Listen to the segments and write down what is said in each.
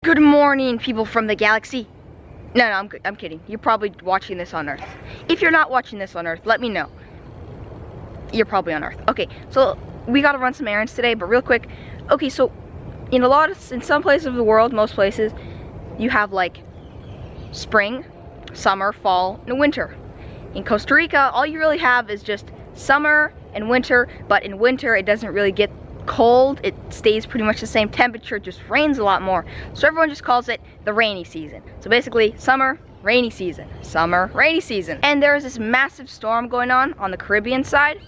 Good morning, people from the galaxy. No, I'm kidding. You're probably watching this on Earth. If you're not watching this on Earth, let me know. You're probably on Earth. Okay, so we gotta run some errands today, but real quick. Okay, so in some places of the world, most places, you have like spring, summer, fall, and winter. In Costa Rica, all you really have is just summer and winter, but in winter it doesn't really get cold. It stays pretty much the same temperature, just rains a lot more. So everyone just calls it the rainy season. So basically, summer, rainy season, summer, rainy season. And there is this massive storm going on the Caribbean side.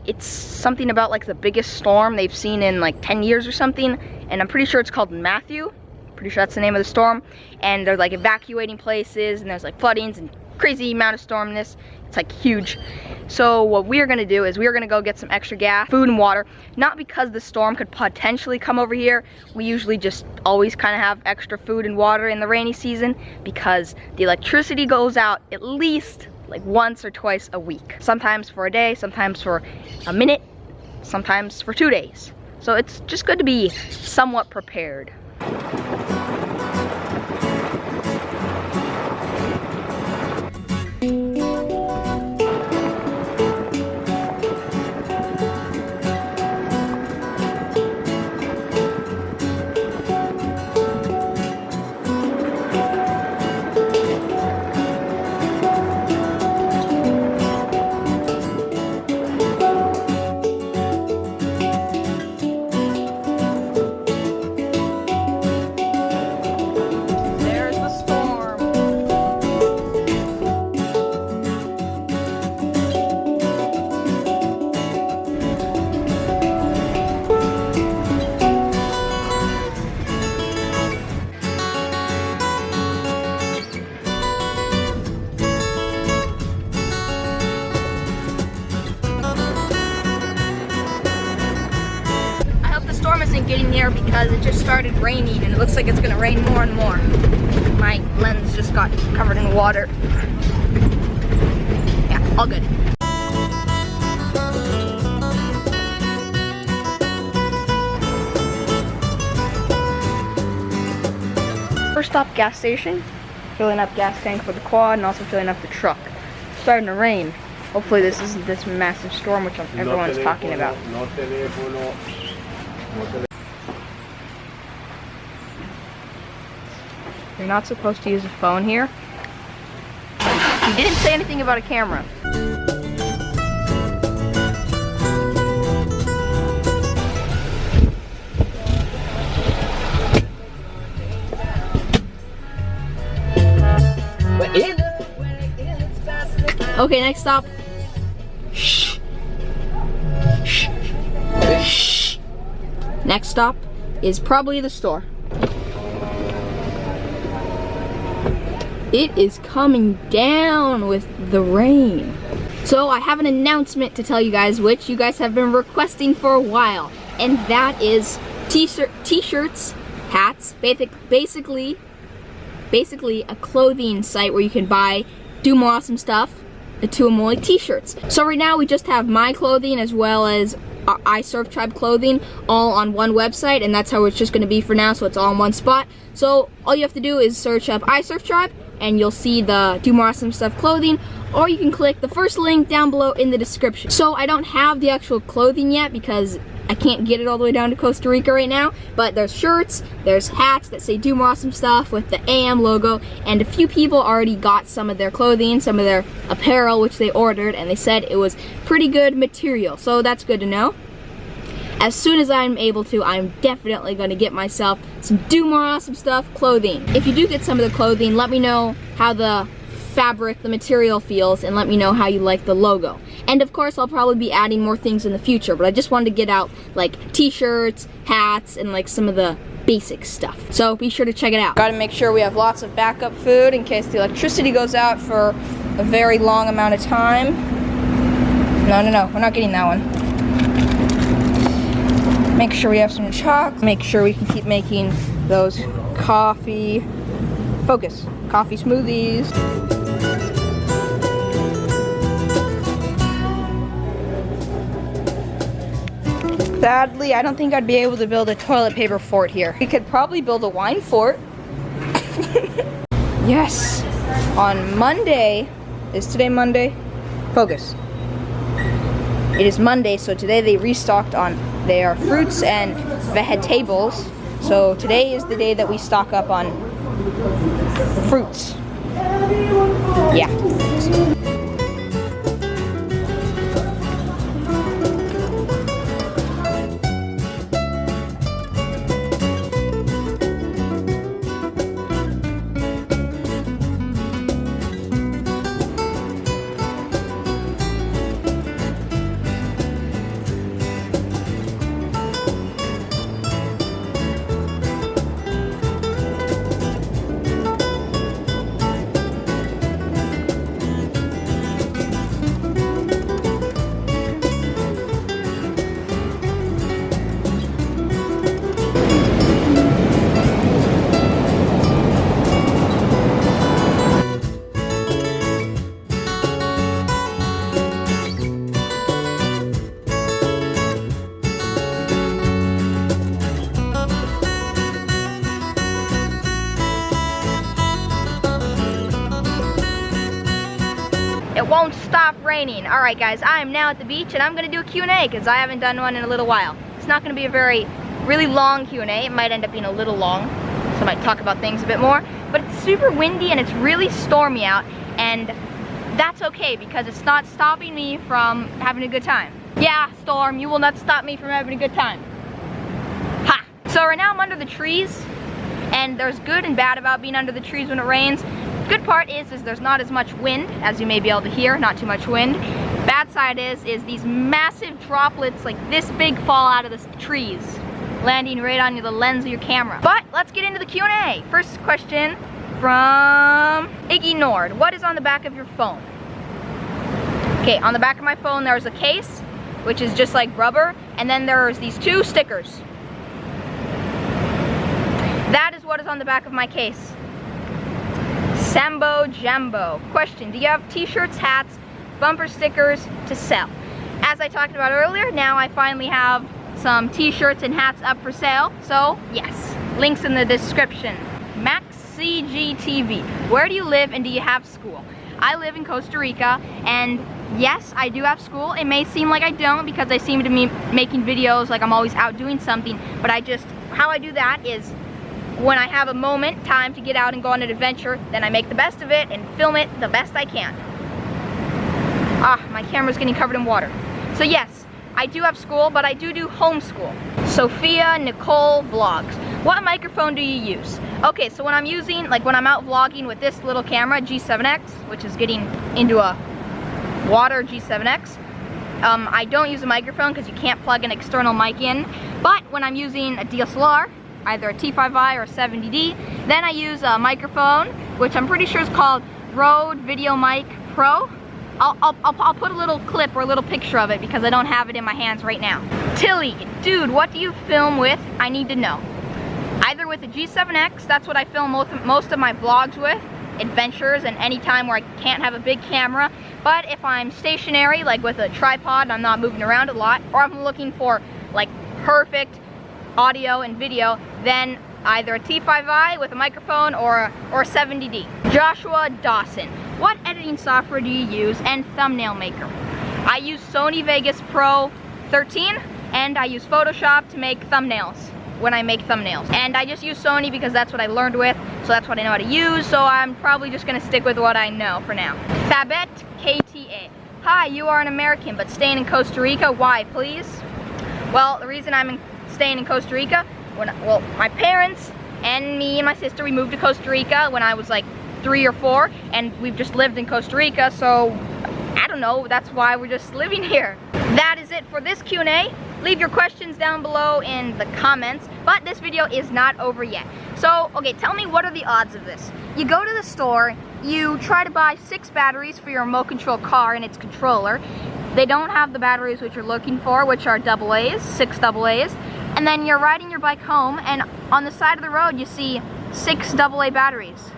It's something about like the biggest storm they've seen in like 10 years or something. And I'm pretty sure it's called Matthew. Pretty sure that's the name of the storm. And they're like evacuating places, and there's like floodings and crazy amount of stormness. It's like huge. So what we're gonna do is we're gonna go get some extra gas, food and water. Not because the storm could potentially come over here. We usually just always kind of have extra food and water in the rainy season because the electricity goes out at least like once or twice a week. Sometimes for a day, sometimes for a minute, sometimes for 2 days. So it's just good to be somewhat prepared. Isn't getting here because it just started raining and it looks like it's gonna rain more and more. My lens just got covered in water. Yeah, all good. First stop, gas station. Filling up gas tank for the quad and also filling up the truck. It's starting to rain. Hopefully this isn't this massive storm which everyone's talking about. You're not supposed to use a phone here. He didn't say anything about a camera. Okay, next stop. Shh. Shh. Shh. Next stop is probably the store. It is coming down with the rain. So I have an announcement to tell you guys, which you guys have been requesting for a while. And that is t-shirts, hats, basically a clothing site where you can do more awesome stuff, the Tuamoy t-shirts. So right now we just have my clothing as well as iSurf Tribe clothing all on one website, and that's how it's just gonna be for now, so it's all in one spot. So all you have to do is search up iSurf Tribe and you'll see the Do More Awesome Stuff clothing, or you can click the first link down below in the description. So I don't have the actual clothing yet because I can't get it all the way down to Costa Rica right now, but there's shirts, there's hats that say Do More Awesome Stuff with the AM logo, and a few people already got some of their clothing, some of their apparel, which they ordered, and they said it was pretty good material, so that's good to know. As soon as I'm able to, I'm definitely going to get myself some Do More Awesome Stuff clothing. If you do get some of the clothing, let me know how the fabric, the material feels, and let me know how you like the logo. And of course, I'll probably be adding more things in the future, but I just wanted to get out like t-shirts, hats, and like some of the basic stuff. So be sure to check it out. Gotta make sure we have lots of backup food in case the electricity goes out for a very long amount of time. No, we're not getting that one. Make sure we have some chalk. Make sure we can keep making those coffee smoothies. Sadly, I don't think I'd be able to build a toilet paper fort here. We could probably build a wine fort. Yes. On Monday, is today Monday? Focus. It is Monday, so today they restocked on their fruits and vegetables. So today is the day that we stock up on fruits. Yeah. It won't stop raining. All right, guys, I am now at the beach, and I'm gonna do a Q&A because I haven't done one in a little while. It's not gonna be a really long Q&A. It might end up being a little long, so I might talk about things a bit more. But it's super windy and it's really stormy out, and that's okay because it's not stopping me from having a good time. Yeah, storm, you will not stop me from having a good time. Ha! So right now I'm under the trees, and there's good and bad about being under the trees when it rains. Good part is there's not as much wind, as you may be able to hear, not too much wind. Bad side is these massive droplets like this big fall out of the trees, landing right on the lens of your camera. But let's get into the Q&A. First question from Iggy Nord. What is on the back of your phone? Okay, on the back of my phone there's a case, which is just like rubber, and then there's these two stickers. That is what is on the back of my case. Sambo Jambo. Question, do you have t-shirts, hats, bumper stickers to sell? As I talked about earlier, now I finally have some t-shirts and hats up for sale, so yes, links in the description. MaxCGTV, where do you live and do you have school? I live in Costa Rica, and yes, I do have school. It may seem like I don't because I seem to be making videos like I'm always out doing something, but how I do that is when I have a moment, time to get out and go on an adventure, then I make the best of it and film it the best I can. Ah, my camera's getting covered in water. So yes, I do have school, but I do homeschool. Sophia Nicole Vlogs. What microphone do you use? Okay, so when I'm out vlogging with this little camera, G7X, which is getting into a water G7X, I don't use a microphone because you can't plug an external mic in. But when I'm using a DSLR, either a T5i or a 70D, then I use a microphone, which I'm pretty sure is called Rode Video Mic Pro. I'll put a little clip or a little picture of it because I don't have it in my hands right now. Tilly, dude, what do you film with? I need to know. Either with a G7X, that's what I film most of my vlogs with, adventures and any time where I can't have a big camera. But if I'm stationary, like with a tripod, I'm not moving around a lot, or I'm looking for like perfect audio and video, then either a T5i with a microphone or a 70D. Joshua Dawson, what editing software do you use and thumbnail maker? I use Sony Vegas Pro 13 and I use Photoshop to make thumbnails when I make thumbnails. And I just use Sony because that's what I learned with, so that's what I know how to use, so I'm probably just gonna stick with what I know for now. Fabette KTA, hi, you are an American but staying in Costa Rica, why please? Well, the reason I'm staying in Costa Rica, my parents and me and my sister, we moved to Costa Rica when I was like 3 or 4, and we've just lived in Costa Rica, so I don't know, that's why we're just living here. That is it for this Q&A. Leave your questions down below in the comments, but this video is not over yet. So, okay, tell me, what are the odds of this? You go to the store, you try to buy 6 batteries for your remote control car and its controller. They don't have the batteries which you're looking for, which are AA's, 6 AA's. And then you're riding your bike home, and on the side of the road you see 6 AA batteries.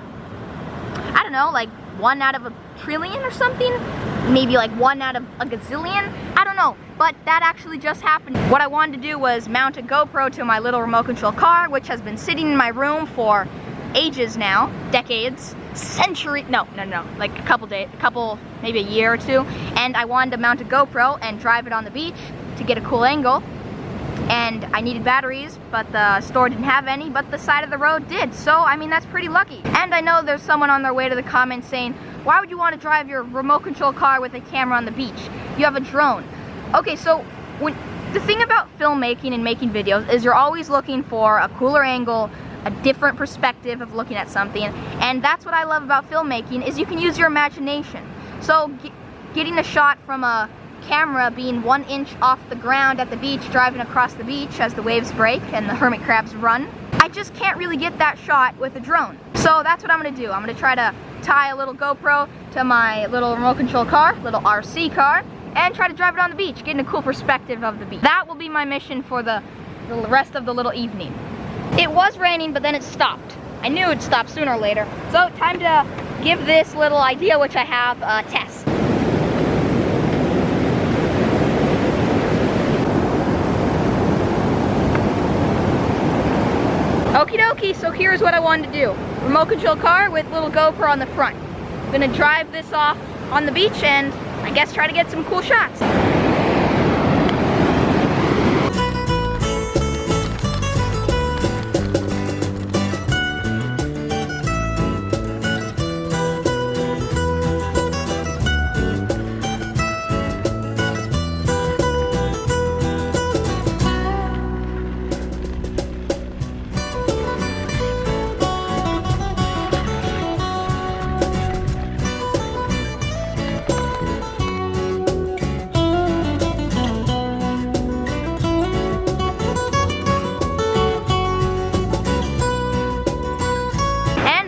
I don't know, like 1 out of a trillion or something? Maybe like 1 out of a gazillion? I don't know, but that actually just happened. What I wanted to do was mount a GoPro to my little remote control car, which has been sitting in my room for ages now, decades, century, no, like a couple, maybe a year or two, and I wanted to mount a GoPro and drive it on the beach to get a cool angle, and I needed batteries, but the store didn't have any, but the side of the road did, so I mean, that's pretty lucky. And I know there's someone on their way to the comments saying, why would you want to drive your remote control car with a camera on the beach? You have a drone. Okay, so the thing about filmmaking and making videos is you're always looking for a cooler angle, a different perspective of looking at something, and that's what I love about filmmaking is you can use your imagination. So getting a shot from a camera being 1 inch off the ground at the beach, driving across the beach as the waves break and the hermit crabs run, I just can't really get that shot with a drone. So that's what I'm gonna do. I'm gonna try to tie a little GoPro to my little remote control car, little RC car, and try to drive it on the beach, getting a cool perspective of the beach. That will be my mission for the rest of the little evening. It was raining, but then it stopped. I knew it'd stop sooner or later. So time to give this little idea, which I have, a test. Okie dokie, so here's what I wanted to do. Remote control car with little GoPro on the front. I'm gonna drive this off on the beach and I guess try to get some cool shots.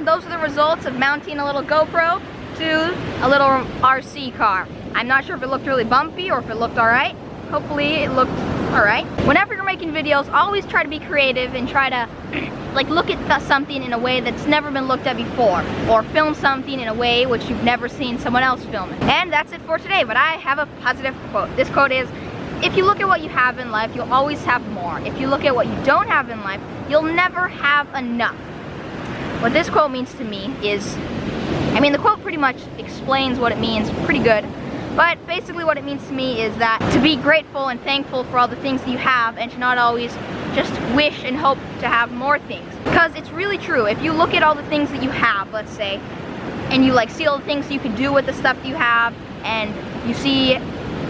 Those are the results of mounting a little GoPro to a little RC car. I'm not sure if it looked really bumpy or if it looked alright. Hopefully it looked alright. Whenever you're making videos, always try to be creative and try to like look at something in a way that's never been looked at before, or film something in a way which you've never seen someone else film it. And that's it for today, but I have a positive quote. This quote is, if you look at what you have in life, you'll always have more. If you look at what you don't have in life, you'll never have enough. What this quote means to me is, I mean, the quote pretty much explains what it means pretty good, but basically what it means to me is that to be grateful and thankful for all the things that you have and to not always just wish and hope to have more things. Because it's really true. If you look at all the things that you have, let's say, and you like see all the things you can do with the stuff that you have, and you see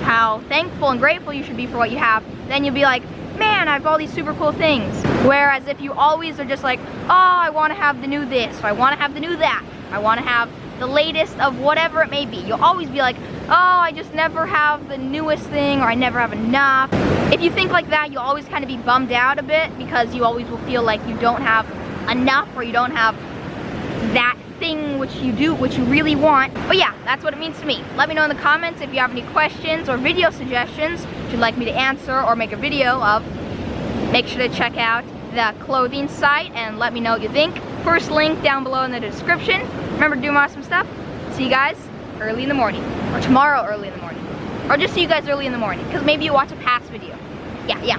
how thankful and grateful you should be for what you have, then you'll be like, man, I have all these super cool things. Whereas if you always are just like, oh, I want to have the new this, or I want to have the new that, I want to have the latest of whatever it may be, you'll always be like, oh, I just never have the newest thing, or I never have enough. If you think like that, you'll always kind of be bummed out a bit because you always will feel like you don't have enough, or you don't have that thing which you really want. But yeah, that's what it means to me. Let me know in the comments if you have any questions or video suggestions you'd like me to answer or make a video of. Make sure to check out the clothing site and let me know what you think. First link down below in the description. Remember to do awesome stuff. See you guys early in the morning, or tomorrow early in the morning, or just see you guys early in the morning because maybe you watch a past video. Yeah.